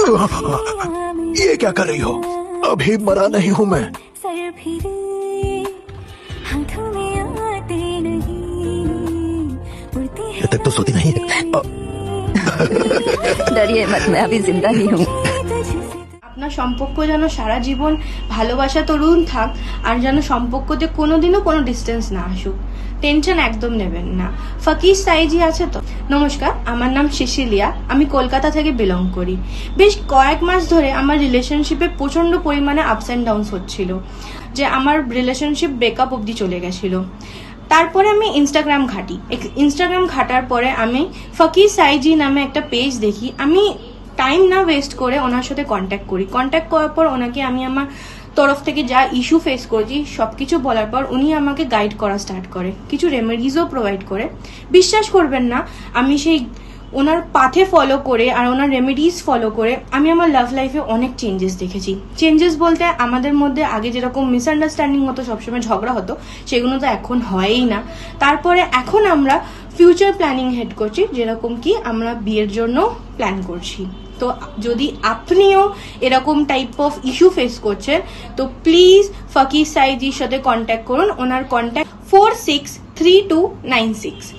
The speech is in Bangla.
ये क्या कर रही हो? अभी मरा नहीं हूँ मैं। ये तक तो सोती नहीं है। डरिए मत, मैं अभी जिंदा ही हूँ। আপনার সম্পর্ক যেন সারা জীবন ভালোবাসা তরুণ থাক, আর যেন সম্পর্কতে কোনোদিনও কোনো ডিস্টেন্স না আসুক। টেনশন একদম নেবেন না। ফকির সাইজি আছে তো? নমস্কার, আমার নাম শিশিলিয়া, আমি কলকাতা থেকে বিলং করি। বেশ কয়েক মাস ধরে আমার রিলেশনশিপে প্রচণ্ড পরিমাণে আপস অ্যান্ড ডাউনস হচ্ছিল, যে আমার রিলেশনশিপ ব্রেকআপ অবধি চলে গেছিলো। তারপরে আমি ইনস্টাগ্রাম ঘাঁটি। ইনস্টাগ্রাম ঘাটার পরে আমি ফকির সাইজি নামে একটা পেজ দেখি। আমি টাইম না ওয়েস্ট করে ওনার সাথে কন্ট্যাক্ট করি। কন্ট্যাক্ট করার পর ওনাকে আমি আমার তরফ থেকে যা ইস্যু ফেস করেছি সব কিছু বলার পর উনি আমাকে গাইড করা স্টার্ট করে, কিছু রেমেডিজও প্রোভাইড করে। বিশ্বাস করবেন না, আমি সেই ওনার পাথে ফলো করে আর ওনার রেমেডিজ ফলো করে আমি আমার লাভ লাইফে অনেক চেঞ্জেস দেখেছি। চেঞ্জেস বলতে আমাদের মধ্যে আগে যেরকম মিসআন্ডারস্ট্যান্ডিং হতো, সবসময় ঝগড়া হতো, সেগুলো তো এখন হয়ই না। তারপরে এখন আমরা ফিউচার প্ল্যানিং হেড করছি, যেরকম কি আমরা বিয়ের জন্য প্ল্যান করছি। তো যদি আপনিও এরকম টাইপ অফ ইস্যু ফেস করছেন তো প্লিজ ফকির সাইজির সাথে কন্ট্যাক্ট করুন। ওনার কন্ট্যাক্ট 463296।